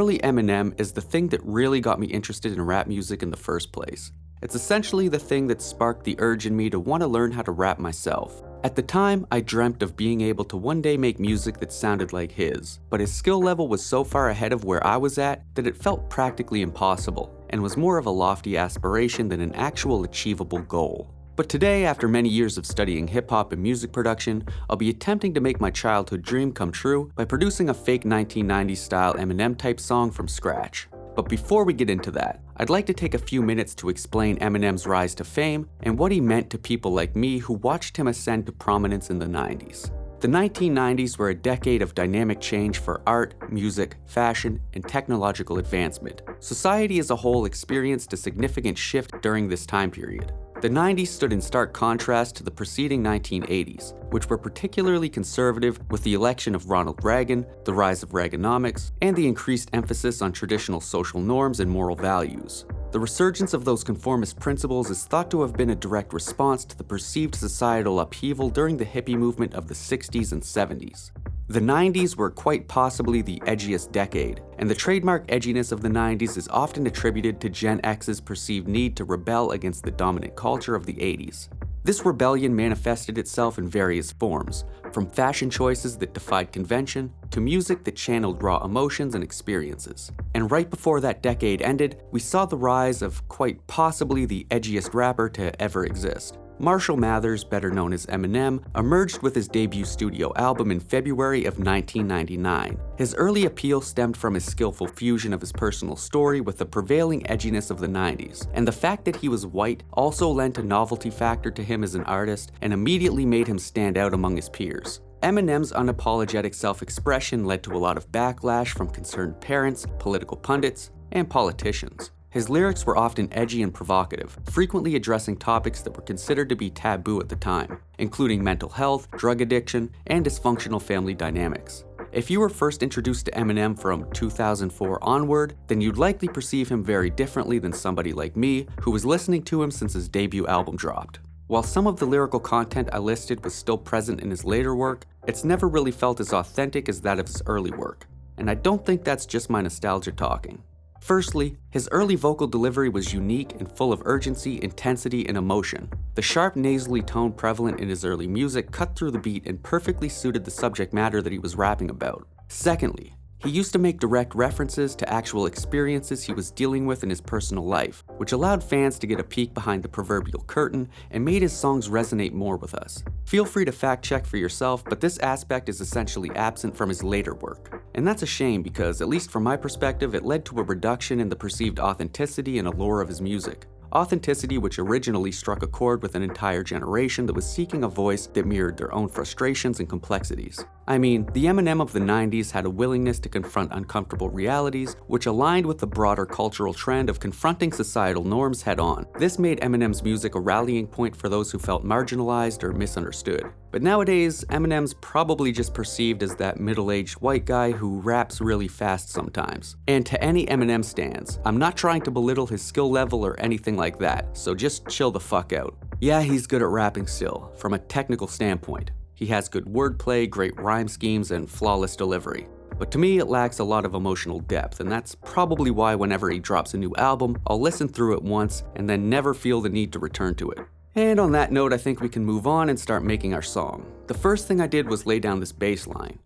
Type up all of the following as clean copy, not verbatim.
early Eminem is the thing that really got me interested in rap music in the first place. It's essentially the thing that sparked the urge in me to want to learn how to rap myself. At the time, I dreamt of being able to one day make music that sounded like his, but his skill level was so far ahead of where I was at that it felt practically impossible, and was more of a lofty aspiration than an actual achievable goal. But today, after many years of studying hip-hop and music production, I'll be attempting to make my childhood dream come true by producing a fake 1990s style Eminem type song from scratch. But before we get into that, I'd like to take a few minutes to explain Eminem's rise to fame and what he meant to people like me who watched him ascend to prominence in the 90s. The 1990s were a decade of dynamic change for art, music, fashion, and technological advancement. Society as a whole experienced a significant shift during this time period. The 90s stood in stark contrast to the preceding 1980s, which were particularly conservative with the election of Ronald Reagan, the rise of Reaganomics, and the increased emphasis on traditional social norms and moral values. The resurgence of those conformist principles is thought to have been a direct response to the perceived societal upheaval during the hippie movement of the 60s and 70s. The 90s were quite possibly the edgiest decade, and the trademark edginess of the 90s is often attributed to Gen X's perceived need to rebel against the dominant culture of the 80s. This rebellion manifested itself in various forms, from fashion choices that defied convention, to music that channeled raw emotions and experiences. And right before that decade ended, we saw the rise of quite possibly the edgiest rapper to ever exist. Marshall Mathers, better known as Eminem, emerged with his debut studio album in February of 1999. His early appeal stemmed from his skillful fusion of his personal story with the prevailing edginess of the 90s, and the fact that he was white also lent a novelty factor to him as an artist and immediately made him stand out among his peers. Eminem's unapologetic self-expression led to a lot of backlash from concerned parents, political pundits, and politicians. His lyrics were often edgy and provocative, frequently addressing topics that were considered to be taboo at the time, including mental health, drug addiction, and dysfunctional family dynamics. If you were first introduced to Eminem from 2004 onward, then you'd likely perceive him very differently than somebody like me, who was listening to him since his debut album dropped. While some of the lyrical content I listed was still present in his later work, it's never really felt as authentic as that of his early work, and I don't think that's just my nostalgia talking. Firstly, his early vocal delivery was unique and full of urgency, intensity, and emotion. The sharp nasally tone prevalent in his early music cut through the beat and perfectly suited the subject matter that he was rapping about. Secondly, he used to make direct references to actual experiences he was dealing with in his personal life, which allowed fans to get a peek behind the proverbial curtain and made his songs resonate more with us. Feel free to fact check for yourself, but this aspect is essentially absent from his later work. And that's a shame because, at least from my perspective, it led to a reduction in the perceived authenticity and allure of his music. Authenticity which originally struck a chord with an entire generation that was seeking a voice that mirrored their own frustrations and complexities. I mean, the Eminem of the 90s had a willingness to confront uncomfortable realities, which aligned with the broader cultural trend of confronting societal norms head-on. This made Eminem's music a rallying point for those who felt marginalized or misunderstood. But nowadays, Eminem's probably just perceived as that middle-aged white guy who raps really fast sometimes. And to any Eminem stans, I'm not trying to belittle his skill level or anything like that, so just chill the fuck out. Yeah, he's good at rapping still, from a technical standpoint. He has good wordplay, great rhyme schemes, and flawless delivery. But to me, it lacks a lot of emotional depth, and that's probably why whenever he drops a new album, I'll listen through it once and then never feel the need to return to it. And on that note, I think we can move on and start making our song. The first thing I did was lay down this bass line.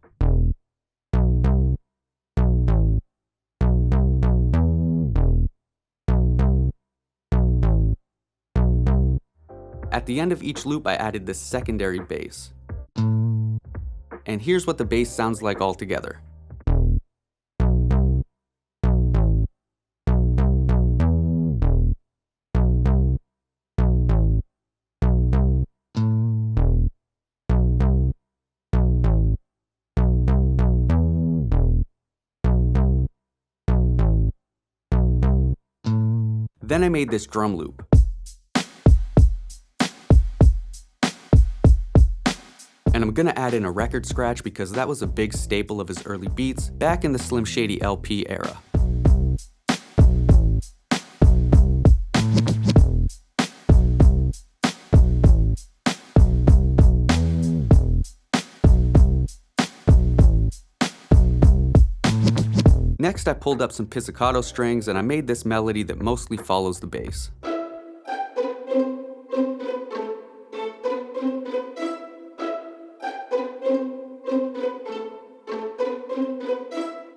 At the end of each loop, I added this secondary bass. And here's what the bass sounds like all together. Then I made this drum loop. And I'm gonna add in a record scratch because that was a big staple of his early beats back in the Slim Shady LP era. Next, I pulled up some pizzicato strings and I made this melody that mostly follows the bass.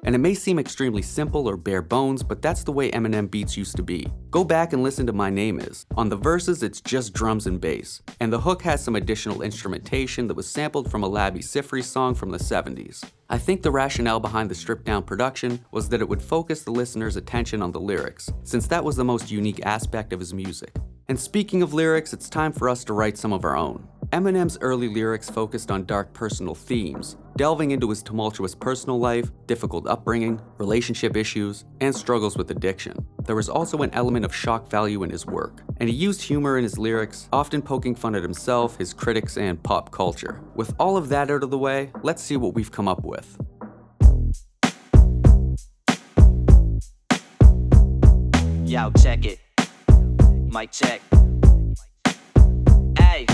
And it may seem extremely simple or bare bones, but that's the way Eminem beats used to be. Go back and listen to My Name Is. On the verses, it's just drums and bass. And the hook has some additional instrumentation that was sampled from a Labi Siffre song from the 70s. I think the rationale behind the stripped down production was that it would focus the listener's attention on the lyrics, since that was the most unique aspect of his music. And speaking of lyrics, it's time for us to write some of our own. Eminem's early lyrics focused on dark personal themes, delving into his tumultuous personal life, difficult upbringing, relationship issues, and struggles with addiction. There was also an element of shock value in his work, and he used humor in his lyrics, often poking fun at himself, his critics, and pop culture. With all of that out of the way, let's see what we've come up with. Yo, check it. Mic check. Hey,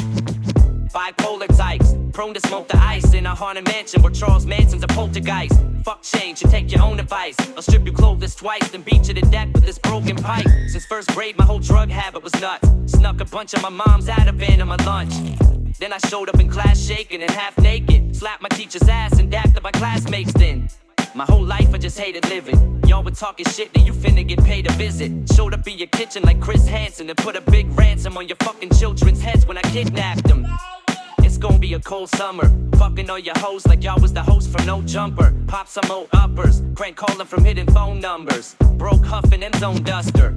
bipolar types, prone to smoke the ice in a haunted mansion where Charles Manson's a poltergeist. Fuck change and take your own advice. I'll strip you clothes twice, then beat you to death with this broken pipe. Since first grade, my whole drug habit was nuts. Snuck a bunch of my mom's Ativan on my lunch. Then I showed up in class shaking and half naked. Slapped my teacher's ass and dapped up my classmates then. My whole life I just hated living. Y'all were talking shit that you finna get paid to visit. Showed up in your kitchen like Chris Hansen and put a big ransom on your fucking children's heads when I kidnapped them. It's gonna be a cold summer. Fucking all your hoes like y'all was the host from No Jumper. Pop some old uppers, prank calling from hidden phone numbers. Broke huffin' and zone duster.